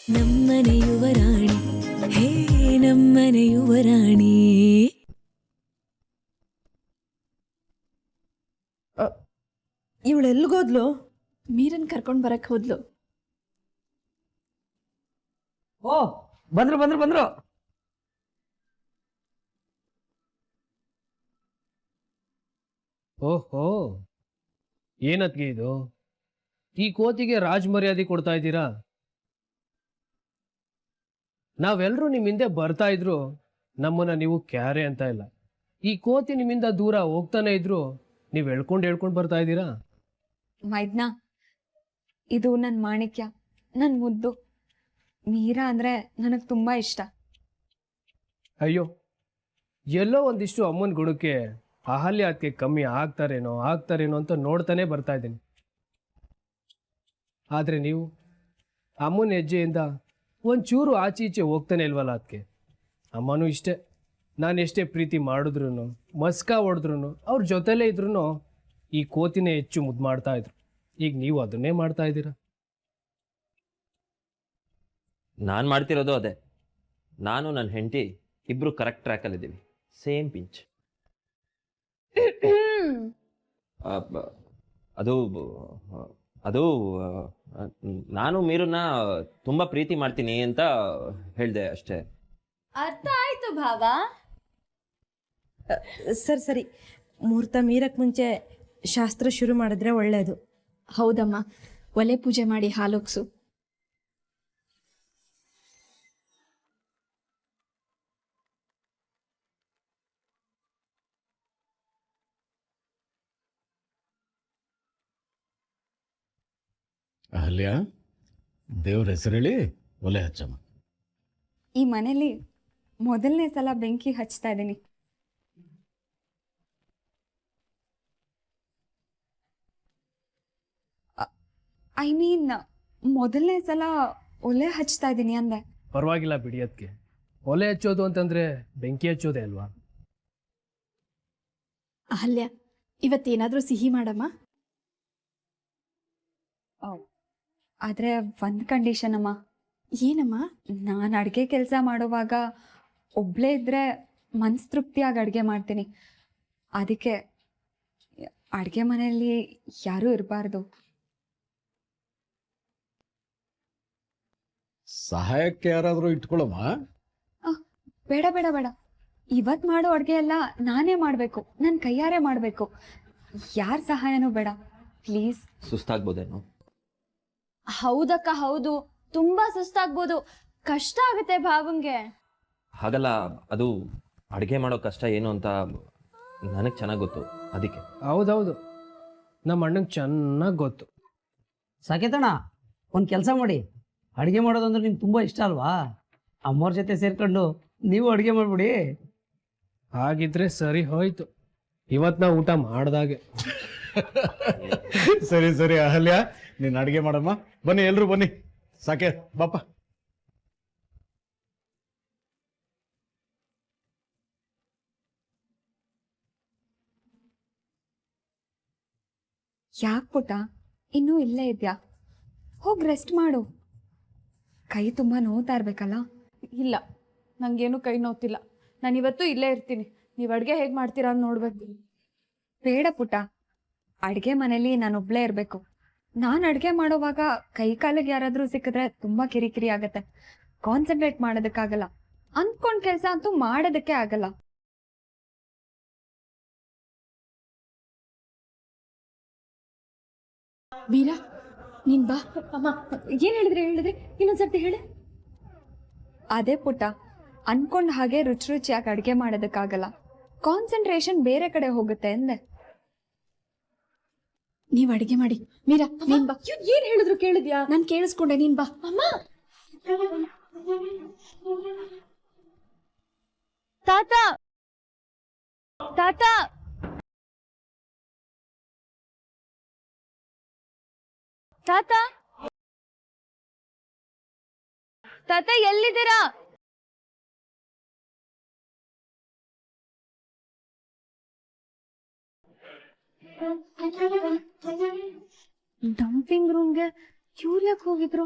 ನಮ್ಮನೆ ಯುವರಾಣಿ ಹೇ ನಮ್ಮನೆ ಯುವರಾಣಿ. ಇವಳೆಲ್ಗೋದ್ಲು? ಮೀರನ್ ಕರ್ಕೊಂಡ್ ಬರಕ್ ಹೋದ್ಲು. ಓ ಬಂದ್ರು ಬಂದ್ರು ಬಂದ್ರು. ಓಹೋ, ಏನತ್ಗೆ ಇದು? ಈ ಕೋತಿಗೆ ರಾಜ್ ಮರ್ಯಾದೆ ಕೊಡ್ತಾ ಇದ್ದೀರಾ? ನಾವೆಲ್ಲರೂ ನಿಮ್ಮ ಹಿಂದೆ ಬರ್ತಾ ಇದ್ರು ನಮ್ಮನ್ನ ನೀವು ಕ್ಯಾರೆ ಅಂತ ಇಲ್ಲ. ಈ ಕೋತಿ ನಿಮ್ಮಿಂದ ದೂರ ಹೋಗ್ತಾನೆ ಇದ್ರು ನೀವು ಹೇಳ್ಕೊಂಡು ಬರ್ತಾ ಇದ್ದೀರಾ. ಮೈದ್ನ, ಇದು ನನ್ನ ಮಾಣಿಕ್ಯ, ನನ್ನ ಮುದ್ದು. ಮೀರಾ ಅಂದ್ರೆ ನನಗೆ ತುಂಬಾ ಇಷ್ಟ. ಅಯ್ಯೋ, ಎಲ್ಲೋ ಒಂದಿಷ್ಟು ಅಮ್ಮನ ಗುಣಕ್ಕೆ ಅಹಲ್ಯ ಅದಕ್ಕೆ ಕಮ್ಮಿ ಆಗ್ತಾರೇನೋ ಅಂತ ನೋಡ್ತಾನೆ ಬರ್ತಾ ಇದ್ದೀನಿ. ಆದರೆ ನೀವು ಅಮ್ಮನ ಹೆಜ್ಜೆಯಿಂದ ಒಂಚೂರು ಆಚೆ ಈಚೆ ಹೋಗ್ತಾನೆ ಇಲ್ವಲ್ಲ. ಅದಕ್ಕೆ ಅಮ್ಮನೂ ಇಷ್ಟೇ, ನಾನು ಎಷ್ಟೇ ಪ್ರೀತಿ ಮಾಡಿದ್ರು ಮಸ್ಕ ಹೊಡೆದ್ರು ಅವ್ರ ಜೊತೆಲೇ ಇದ್ರು ಈ ಕೋತಿನೇ ಹೆಚ್ಚು ಮುದ್ದು ಮಾಡ್ತಾ ಇದ್ರು. ಈಗ ನೀವು ಅದನ್ನೇ ಮಾಡ್ತಾ ಇದ್ದೀರಾ. ನಾನು ಮಾಡ್ತಿರೋದು ಅದೇ. ನಾನು ನನ್ನ ಹೆಂಡತಿ ಇಬ್ರು ಕರೆಕ್ಟ್ ಟ್ರ್ಯಾಕಲ್ಲಿದ್ದೀವಿ, ಸೇಮ್ ಪಿಂಚ್. ಅದು ಅದು ನಾನು ಮೀರನ್ನ ತುಂಬ ಪ್ರೀತಿ ಮಾಡ್ತೀನಿ ಅಂತ ಹೇಳಿದೆ ಅಷ್ಟೇ. ಅರ್ಥ ಆಯ್ತು ಭಾವ. ಸರಿ, ಮುಹೂರ್ತ ಮೀರಕ್ ಮುಂಚೆ ಶಾಸ್ತ್ರ ಶುರು ಮಾಡಿದ್ರೆ ಒಳ್ಳೇದು. ಹೌದಮ್ಮ, ಒಲೆ ಪೂಜೆ ಮಾಡಿ ಹಾಲೋಗ್ಸು. ಅಹಲ್ಯ, ದೇವ್ರ ಹೆಸರೇಳಿ ಒಲೆ ಹಚ್ಚಮ್ಮ. ಈ ಮನೇಲಿ ಮೊದಲನೇ ಸಲ ಬೆಂಕಿ ಹಚ್ತಾ ಇದ್ದೀನಿ. ಐ ಮೀನ್ ಮೊದಲನೇ ಸಲ ಒಲೆ ಹಚ್ತಾ ಇದ್ದೀನಿ ಅಂದೆ. ಪರವಾಗಿಲ್ಲ ಬಿಡಿ. ಅದಕ್ಕೆ ಒಲೆ ಹಚ್ಚೋದು ಅಂತಂದ್ರೆ ಬೆಂಕಿ ಹಚ್ಚೋದೇ ಅಲ್ವಾ? ಅಹಲ್ಯ, ಇವತ್ತೇನಾದ್ರೂ ಸಿಹಿ ಮಾಡಮ್ಮ. ಆದ್ರೆ ಒಂದು ಕಂಡೀಷನ್ ಅಮ್ಮ. ಏನಮ್ಮ? ನಾನು ಅಡುಗೆ ಕೆಲಸ ಮಾಡುವಾಗ ಒಬ್ಳೇ ಇದ್ರೆ ಮನ್ಸು ತೃಪ್ತಿಯಾಗಿ ಅಡುಗೆ ಮಾಡ್ತೀನಿ. ಅದಕ್ಕೆ ಅಡುಗೆ ಮನೆಯಲ್ಲಿ ಯಾರೂ ಇರಬಾರ್ದು. ಸಹಾಯಕ್ಕೆ ಯಾರಾದರೂ ಇಟ್ಕೊಳ್ಳಮ್ಮ. ಬೇಡ ಬೇಡ ಬೇಡ, ಇವತ್ತು ಮಾಡೋ ಅಡುಗೆ ಎಲ್ಲ ನಾನೇ ಮಾಡಬೇಕು, ನನ್ನ ಕೈಯಾರೆ ಮಾಡಬೇಕು. ಯಾರ ಸಹಾಯನೂ ಬೇಡ ಪ್ಲೀಸ್. ಸುಸ್ತಾಗ್ಬೋದೇನೋ? ಹೌದಕ್ಕ, ಹೌದು, ತುಂಬಾ ಸುಸ್ತಾಗ್ಬೋದು. ಕಷ್ಟ ಆಗುತ್ತೆ ಭಾವಂಗೆ. ಹಾಗಲ್ಲ, ಅದು ಅಡುಗೆ ಮಾಡೋ ಕಷ್ಟ ಏನು ಅಂತ ನನಗೆ ಚೆನ್ನಾಗಿ ಗೊತ್ತು. ಅದಕ್ಕೆ. ಹೌದೌದು, ನಮ್ಮ ಅಣ್ಣಂಗೆ ಚೆನ್ನಾಗಿ ಗೊತ್ತು. ಸಾಕೇತಣ್ಣ, ಒಂದು ಕೆಲಸ ಮಾಡಿ. ಅಡುಗೆ ಮಾಡೋದಂದ್ರೆ ನಿಮ್ಗೆ ತುಂಬ ಇಷ್ಟ ಅಲ್ವಾ? ಅಮ್ಮವ್ರ ಜೊತೆ ಸೇರ್ಕೊಂಡು ನೀವು ಅಡುಗೆ ಮಾಡಿಬಿಡಿ. ಹಾಗಿದ್ರೆ ಸರಿ ಹೋಯ್ತು. ಇವತ್ತು ನಾವು ಊಟ ಮಾಡ್ದಾಗೆ. ಸರಿ ಸರಿ ಅಹಲ್ಯ, ನೀನು ಅಡುಗೆ ಮಾಡಮ್ಮ. ಬನ್ನಿ ಎಲ್ರು ಬನ್ನಿ. ಸಾಕೆ ಬಾಪ. ಯಾಕೆ ಪುಟ್ಟ ಇನ್ನೂ ಇಲ್ಲೇ ಇದೆಯಾ? ಹೋಗಿ ರೆಸ್ಟ್ ಮಾಡು. ಕೈ ತುಂಬ ನೋವ್ತಾ ಇರ್ಬೇಕಲ್ಲ? ಇಲ್ಲ, ನಂಗೇನು ಕೈ ನೋವ್ತಿಲ್ಲ. ನಾನು ಇವತ್ತು ಇಲ್ಲೇ ಇರ್ತೀನಿ. ನೀವು ಅಡುಗೆ ಹೇಗೆ ಮಾಡ್ತೀರಾ ಅಂತ ನೋಡ್ಬೇಕು. ಬೇಡ ಪುಟ್ಟ, ಅಡುಗೆ ಮನೇಲಿ ನಾನೊಬ್ಳೇ ಇರಬೇಕು. ನಾನು ಅಡುಗೆ ಮಾಡೋವಾಗ ಕೈ ಕಾಲಿಗೆ ಯಾರಾದರೂ ಸಿಕ್ಕಿದ್ರೆ ತುಂಬ ಕಿರಿಕಿರಿ ಆಗತ್ತೆ. ಕಾನ್ಸಂಟ್ರೇಟ್ ಮಾಡೋದಕ್ಕಾಗಲ್ಲ. ಅಂದ್ಕೊಂಡ್ ಕೆಲಸ ಅಂತೂ ಮಾಡೋದಕ್ಕೆ ಆಗಲ್ಲ. ಮೀರಾ, ನೀನ್ ಬಾ. ಅಮ್ಮ, ಏನ್ ಹೇಳಿದ್ರಿ ಇನ್ನೊಂದ್ಸರ್ತಿ ಹೇಳಿ. ಅದೇ ಪುಟ್ಟ, ಅನ್ಕೊಂಡ್ ಹಾಗೆ ರುಚಿ ರುಚಿಯಾಗಿ ಅಡುಗೆ ಮಾಡೋದಕ್ಕಾಗಲ್ಲ. ಕಾನ್ಸಂಟ್ರೇಷನ್ ಬೇರೆ ಕಡೆ ಹೋಗುತ್ತೆ ಅಂದೆ. ನೀವ್ ಅಡಿಗೆ ಮಾಡಿ. ಮೀರಾ, ನೀನ್ ಬಾ. ಏನ್ ಹೇಳಿದ್ರು ಕೇಳಿದ್ಯಾ? ನಾನ್ ಕೇಳಿಸ್ಕೊಂಡೆ, ನೀನ್ ಬಾ. ಅಮ್ಮ, ತಾತ ತಾತ ತಾತ ತಾತ ಎಲ್ಲಿದ್ದೀರಾ? ಡಂಪಿಂಗ್ ರೂಮ್ಗೆ ಇವ್ರು ಯಾಕೆ ಹೋಗಿದ್ರು?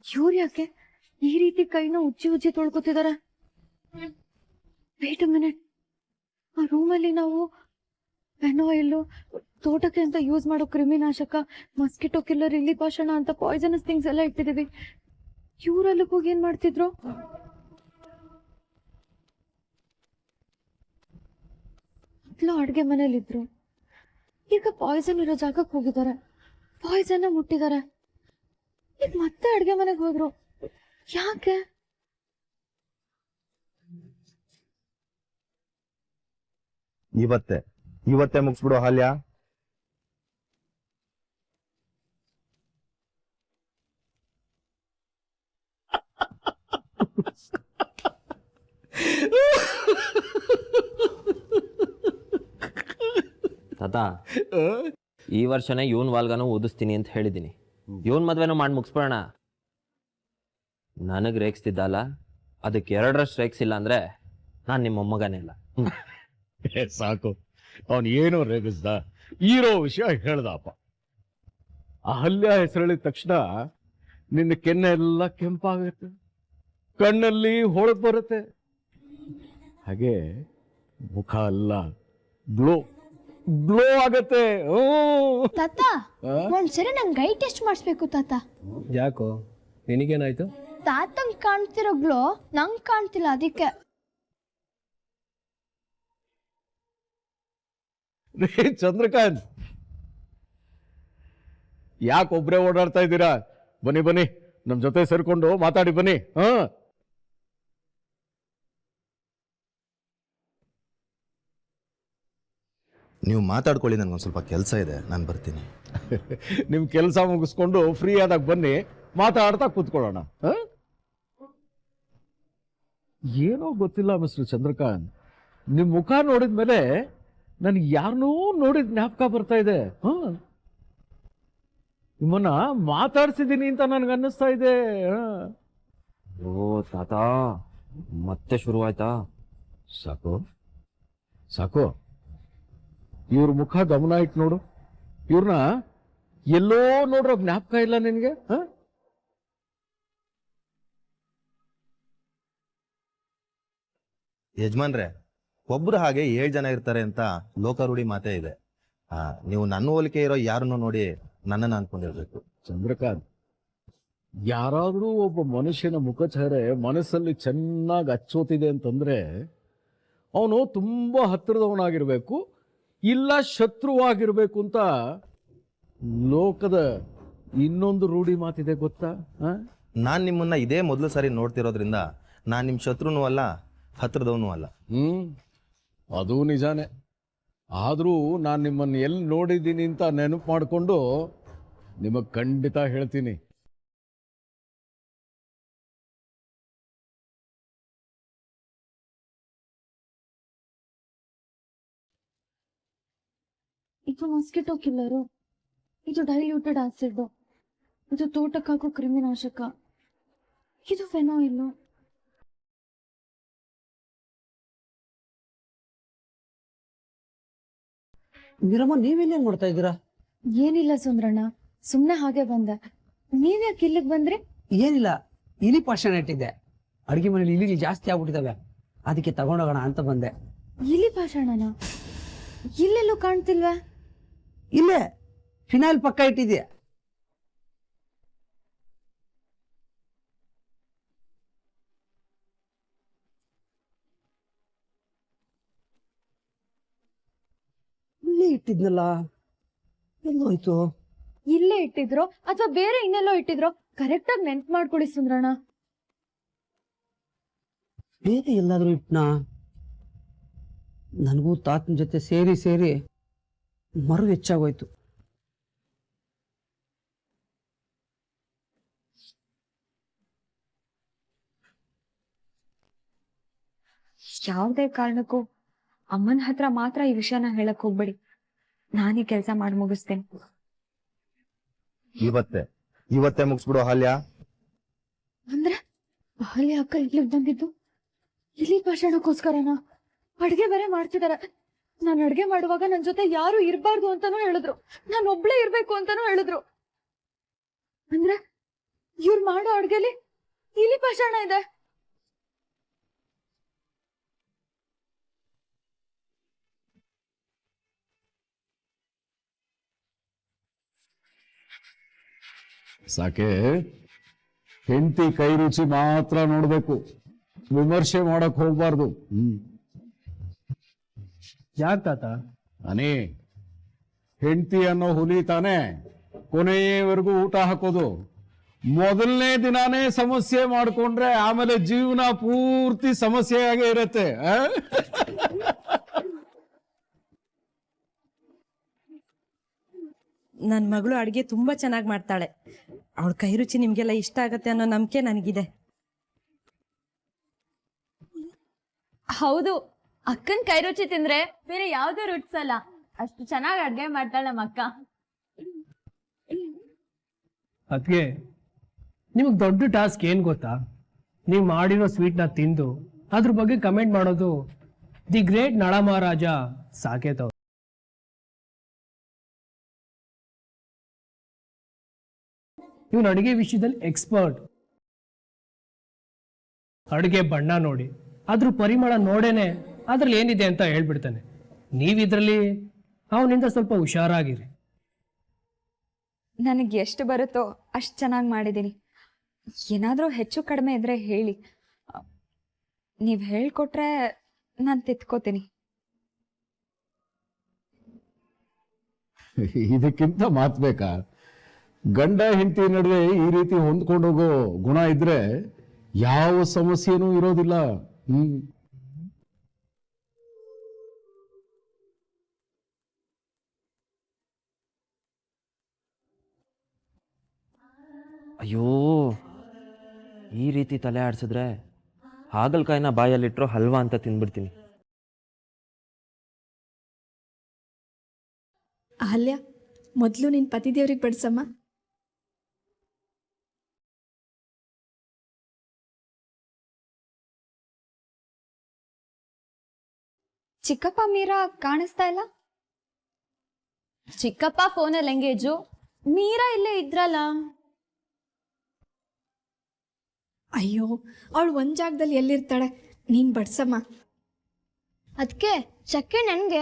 ಇವ್ರು ಯಾಕೆ ಈ ರೀತಿ ಕೈನ ಉಜ್ಜಿ ತೊಳ್ಕೊತಿದಾರೆ? ವೇಟ್ ಅ ಮಿನಿಟ್, ಆ ರೂಮಲ್ಲಿ ನಾವು ಫೆನಾಯಿಲ್, ತೋಟಕ್ಕೆ ಅಂತ ಯೂಸ್ ಮಾಡೋ ಕ್ರಿಮಿನಾಶಕ, ಮಸ್ಕಿಟೋ ಕಿಲ್ಲರ್, ಇಲ್ಲಿ ಪಾಷಾಣ ಅಂತ ಪಾಯ್ಸನಸ್ ಥಿಂಗ್ಸ್ ಎಲ್ಲ ಇಟ್ಟಿದೀವಿ. ಇವ್ರಲ್ಲಿ ಹೋಗಿ ಏನ್ ಮಾಡ್ತಿದ್ರು? ಮೊದ್ಲು ಅಡ್ಗೆ ಮನೇಲಿದ್ರು, ಈಗ ಪಾಯ್ಸನ್ ಇರೋ ಜಾಗಕ್ಕೆ ಹೋಗಿದ್ದಾರೆ, ಪಾಯ್ಸನ್ ಮುಟ್ಟಿದ್ದಾರೆ, ಈಗ ಮತ್ತೆ ಅಡ್ಗೆ ಮನೆಗೆ ಹೋದ್ರು. ಯಾಕೆ? ಇವತ್ತೇ ಮುಗಿಸ್ಬಿಡು ಹಾಲ್ಯ. ತಾತ, ಈ ವರ್ಷನೇ ಇವನ್ ವಾಲ್ಗಾನು ಓದಿಸ್ತೀನಿ ಅಂತ ಹೇಳಿದ್ದೀನಿ. ಇವನ್ ಮದ್ವೆನೂ ಮಾಡಿ ಮುಗಿಸ್ಬಿಡೋಣ. ನನಗೆ ರೇಗಿಸ್ತಿದ್ದಲ್ಲ, ಅದಕ್ಕೆ 2ರಷ್ಟು ರೇಗಿಸಿಲ್ಲ ಅಂದ್ರೆ ನಾನು ನಿಮ್ಮ ಮೊಮ್ಮಗನೇ ಅಲ್ಲ. ಸಾಕು, ಅವನ್ ಏನೋ ರೇಗಿಸ್ದ, ಇರೋ ವಿಷಯ ಹೇಳ್ದಪ್ಪ. ಅಹಲ್ಯ ಹೆಸರಳಿದ ತಕ್ಷಣ ನಿನ್ನ ಕೆನ್ನೆ ಎಲ್ಲ ಕೆಂಪಾಗುತ್ತೆ, ಕಣ್ಣಲ್ಲಿ ಹೊಳಪ್ ಬರುತ್ತೆ, ಹಾಗೆ ಮುಖ ಎಲ್ಲ ಗ್ಲೋ ಆಗತ್ತೆ. ತಾತ, ಒಂದ್ಸರಿ ನಂಗೆ ಐ ಟೆಸ್ಟ್ ಮಾಡಿಸ್ಬೇಕು ತಾತ. ಯಾಕೋ, ನಿನಗೇನಾಯ್ತು? ತಾತಂಗ್ ಕಾಣ್ತಿರೋ ಗ್ಲೋ ನಂಗೆ ಕಾಣ್ತಿಲ್ಲ, ಅದಕ್ಕೆ. ಚಂದ್ರಕಾಂತ್, ಯಾಕೊಬ್ರೇ ಓಡಾಡ್ತಾ ಇದ್ದೀರಾ? ಬನ್ನಿ ನಮ್ ಜೊತೆ ಸೇರ್ಕೊಂಡು ಮಾತಾಡಿ ಬನ್ನಿ. ನೀವು ಮಾತಾಡ್ಕೊಳ್ಳಿ, ನನಗೊಂದು ಸ್ವಲ್ಪ ಕೆಲಸ ಇದೆ, ನಾನು ಬರ್ತೀನಿ. ನಿಮ್ ಕೆಲಸ ಮುಗಿಸ್ಕೊಂಡು ಫ್ರೀ ಆದಾಗ ಬನ್ನಿ, ಮಾತಾಡ್ತಾ ಕೂತ್ಕೊಳ್ಳೋಣ. ಏನೋ ಗೊತ್ತಿಲ್ಲ ಮಿಸ್ಟರ್ ಚಂದ್ರಕಾಂತ್, ನಿಮ್ ಮುಖ ನೋಡಿದ್ಮೇಲೆ ನನ್ಗೆ ಯಾರನ್ನೂ ನೋಡಿದ ಜ್ಞಾಪಕ ಬರ್ತಾ ಇದೆ. ನಿಮ್ಮನ್ನ ಮಾತಾಡ್ಸಿದ್ದೀನಿ ಅಂತ ನನ್ಗೆ ಅನ್ನಿಸ್ತಾ ಇದೆ. ಓ ತಾತ, ಮತ್ತೆ ಶುರುವಾಯ್ತಾ? ಸಾಕು, ಇವ್ರ ಮುಖ ಗಮನ ಇಟ್ಟು ನೋಡು. ಇವ್ರನ್ನ ಎಲ್ಲೋ ನೋಡ್ರೋ ಜ್ಞಾಪಕ ಇಲ್ಲ ನಿನ್ಗೆ? ಯಜಮಾನ್ರೆ, ಒಬ್ರು ಹಾಗೆ 7 ಜನ ಇರ್ತಾರೆ ಅಂತ ಲೋಕಾರೂಢಿ ಮಾತೇ ಇದೆ. ನೀವು ನನ್ನ ಹೋಲಿಕೆ ಇರೋ ಯಾರನ್ನು ನೋಡಿ ನನ್ನನ್ನು ಅನ್ಕೊಂಡಿರ್ಬೇಕು. ಚಂದ್ರಕಾಂತ್, ಯಾರಾದ್ರೂ ಒಬ್ಬ ಮನುಷ್ಯನ ಮುಖಚಹರೆ ಮನಸ್ಸಲ್ಲಿ ಚೆನ್ನಾಗಿ ಅಚ್ಚೋತಿದೆ ಅಂತಂದ್ರೆ ಅವನು ತುಂಬಾ ಹತ್ತಿರದವನಾಗಿರ್ಬೇಕು, ಇಲ್ಲ ಶತ್ರುವಾಗಿರ್ಬೇಕು ಅಂತ ಲೋಕದ ಇನ್ನೊಂದು ರೂಢಿ ಮಾತಿದೆ, ಗೊತ್ತಾ? ನಾನು ನಿಮ್ಮನ್ನ ಇದೇ ಮೊದಲು ಸಾರಿ ನೋಡ್ತಿರೋದ್ರಿಂದ ನಾನು ನಿಮ್ಮ ಶತ್ರುನೂ ಅಲ್ಲ, ಹತ್ರದವನೂ ಅಲ್ಲ. ಅದು ನಿಜಾನೇ. ಆದರೂ ನಾನು ನಿಮ್ಮನ್ನು ಎಲ್ಲಿ ನೋಡಿದ್ದೀನಿ ಅಂತ ನೆನಪು ಮಾಡಿಕೊಂಡು ನಿಮಗೆ ಖಂಡಿತ ಹೇಳ್ತೀನಿ. ಇದು ಮಾಸ್ಕಿಟೋ ಕಿಲ್ಲರು, ಇದು ಡೈಲ್ಯೂಟೆಡ್ ಆಸಿಡ್, ಇದು ತೋಟಕ್ಕೆ ಹಾಕೋ ಕ್ರಿಮಿನಾಶಕ, ಇದು ಫೆನಾಯಿಲ್. ಮೀರಮ್ಮ, ನೀವೆಲ್ಲೇನ್ ಮಾಡ್ತಾ ಇದ್ದೀರಾ? ಏನಿಲ್ಲ ಸುಂದ್ರಣ್ಣ, ಸುಮ್ನೆ ಹಾಗೆ ಬಂದೆ. ನೀವ್ಯಾಕೆ ಇಲ್ಲಿಗೆ ಬಂದ್ರಿ? ಏನಿಲ್ಲ, ಇಲಿ ಪಾಷಾಣ ಇಟ್ಟಿದ್ದೆ. ಅಡುಗೆ ಮನೇಲಿ ಇಲಿಗಳು ಜಾಸ್ತಿ ಆಗ್ಬಿಟ್ಟಿದಾವೆ, ಅದಕ್ಕೆ ತಗೊಂಡೋಗೋಣ ಅಂತ ಬಂದೆ. ಇಲಿ ಪಾಷಾಣನ ಇಲ್ಲೆಲ್ಲೂ ಕಾಣ್ತಿಲ್ವಾ? ಇಲ್ಲೇ ಫಿನಾಯಿಲ್ ಪಕ್ಕ ಇಟ್ಟಿದ್ಯಾ. ಇಲ್ಲೇ ಇಟ್ಟಿದ್ನಲ್ಲ, ಎಲ್ಲೋಯ್ತು? ಇಲ್ಲೇ ಇಟ್ಟಿದ್ರು ಅಥವಾ ಬೇರೆ ಇನ್ನೆಲ್ಲೋ ಇಟ್ಟಿದ್ರು? ಕರೆಕ್ಟ್ ಆಗಿ ನೆನ್ಪು ಮಾಡ್ಕೊಳ್ಳಿ ಸುಂದ್ರಣ್ಣ. ಬೇರೆ ಎಲ್ಲಾದ್ರೂ ಇಟ್ನಾ? ನನಗೂ ತಾತನ ಜೊತೆ ಸೇರಿ ಮರು ಹೆಚ್ಚಾಗೋಯ್ತು. ಯಾವುದೇ ಕಾರಣಕ್ಕೂ ಅಮ್ಮನ ಹತ್ರ ಮಾತ್ರ ಈ ವಿಷಯನ ಹೇಳಕ್ ಹೋಗ್ಬೇಡಿ. ನಾನೀ ಕೆಲಸ ಮಾಡಿ ಮುಗಿಸ್ತೇನೆ. ಇವತ್ತೇ ಮುಗಿಸ್ಬಿಡು ಹಾಲ್ಯ. ಅಂದ್ರೆ ಅಹಲ್ಯ ಅಕ್ಕ ಇಲ್ಲಿಗೆ ಬಂದಿದ್ದು ಇಲ್ಲಿ ಭಾಷಣಕ್ಕೋಸ್ಕರನಾ? ಅಡ್ಗೆ ಬೇರೆ ಮಾಡ್ತಿದಾರ. ನಾನು ಅಡ್ಗೆ ಮಾಡುವಾಗ ನನ್ ಜೊತೆ ಯಾರು ಇರಬಾರ್ದು ಅಂತಾನೂ ಹೇಳಿದ್ರು, ನಾನು ಒಬ್ಳೇ ಇರ್ಬೇಕು ಅಂತಾನೂ ಹೇಳಿದ್ರು. ಅಂದ್ರೆ ಇವ್ರು ಮಾಡೋ ಅಡ್ಗೆಲಿ ಇಲಿ ಪಾಷಾಣ ಇದೆ. ಸಾಕೆ, ಹೆಂಡತಿ ಕೈ ರುಚಿ ಮಾತ್ರ ನೋಡ್ಬೇಕು, ವಿಮರ್ಶೆ ಮಾಡಕ್ ಹೋಗ್ಬಾರ್ದು. ಯಾಕೆ ತಾತ? ಅನೇ, ಹೆಂಡತಿ ಅನ್ನೋ ಹುಲಿ ತಾನೇ ಕೊನೆಯವರೆಗೂ ಊಟ ಹಾಕೋದು. ಮೊದಲನೇ ದಿನಾನೇ ಸಮಸ್ಯೆ ಮಾಡ್ಕೊಂಡ್ರೆ ಆಮೇಲೆ ಜೀವನ ಪೂರ್ತಿ ಸಮಸ್ಯೆಯಾಗೇ ಇರತ್ತೆ. ನನ್ನ ಮಗಳು ಅಡುಗೆ ತುಂಬ ಚೆನ್ನಾಗಿ ಮಾಡ್ತಾಳೆ. ಅವಳ ಕೈ ರುಚಿ ನಿಮಗೆಲ್ಲ ಇಷ್ಟ ಆಗತ್ತೆ ಅನ್ನೋ ನಂಬಿಕೆ ನನಗಿದೆ. ಹೌದು, ಅಕ್ಕನ ಕೈ ರುಚಿ ತಿಂದ್ರೆ ಬೇರೆ ಯಾವ್ದು ರುಚಿಸಲ್ಲ. ಅಷ್ಟು ಚೆನ್ನಾಗಿ ಅಡ್ಗೆ ಮಾಡ್ತಾಳೆ ನಮ್ಮ ಅಕ್ಕ. ಅದಕ್ಕೆ ನಿಮಗೆ ದೊಡ್ಡ ಟಾಸ್ಕ್ ಏನು ಗೊತ್ತಾ? ನೀವು ಮಾಡಿರೋ ಸ್ವೀಟ್ನ ತಿಂದು ಅದ್ರ ಬಗ್ಗೆ ಕಮೆಂಟ್ ಮಾಡೋದು ದಿ ಗ್ರೇಟ್ ನಳ ಮಹಾರಾಜ ಸಾಕೇತ್ ಅವ್ರು. ಇವನು ಅಡುಗೆ ವಿಷಯದಲ್ಲಿ ಎಕ್ಸ್ಪರ್ಟ್. ಅಡುಗೆ ಬಣ್ಣ ನೋಡಿ, ಅದ್ರ ಪರಿಮಳ ನೋಡೇನೆ ಅದ್ರಲ್ಲಿ ಏನಿದೆ ಅಂತ ಹೇಳ್ಬಿಡ್ತಾನೆ. ನೀವಿದ್ರಲ್ಲಿ ಅವನಿಂದ ಸ್ವಲ್ಪ ಹುಷಾರಾಗಿರಿ. ನನಗೆ ಎಷ್ಟು ಬರುತ್ತೋ ಅಷ್ಟು ಚೆನ್ನಾಗಿ ಮಾಡಿದ್ದೀನಿ. ಏನಾದರೂ ಹೆಚ್ಚು ಕಡಿಮೆ ಇದ್ರೆ ಹೇಳಿ, ನೀವು ಹೇಳ್ಕೊಟ್ರೆ ನಾನು ತಿದ್ಕೋತೀನಿ. ಇದಕ್ಕಿಂತ ಮಾತು ಬೇಕಾ? ಗಂಡ ಹೆಂಡತಿ ನಡುವೆ ಈ ರೀತಿ ಹೊಂದ್ಕೊಂಡೋಗೋ ಗುಣ ಇದ್ರೆ ಯಾವ ಸಮಸ್ಯೆನೂ ಇರೋದಿಲ್ಲ. ಅಯ್ಯೋ, ಈ ರೀತಿ ತಲೆ ಆಡಿಸಿದ್ರೆ ಹಾಗಲ್ಕಾಯಿನ ಬಾಯಲ್ಲಿಟ್ಟರು ಹಲ್ವಾ ಅಂತ ತಿಂದ್ಬಿಡ್ತೀನಿ. ಅಹಲ್ಯ, ಮೊದಲು ನಿನ್ನ ಪತಿದೇವ್ರಿಗೆ ಬಡಿಸಮ್ಮ. ಚಿಕ್ಕಪ್ಪ ಮೀರಾ ಕಾಣಿಸ್ತಾ ಇಲ್ಲ. ಚಿಕ್ಕಪ್ಪ ಫೋನಲ್ಲಿ ಎಂಗೇಜು, ಮೀರಾ ಇಲ್ಲೇ ಇದ್ರಲ್ಲ. ಅಯ್ಯೋ, ಅವಳು ಒಂದು ಜಾಗದಲ್ಲಿ ಎಲ್ಲಿರ್ತಾಳೆ, ನೀನು ಬಡ್ಸಮ್ಮ. ಅದಕ್ಕೆ ಚಕ್ಕೆ ನನಗೆ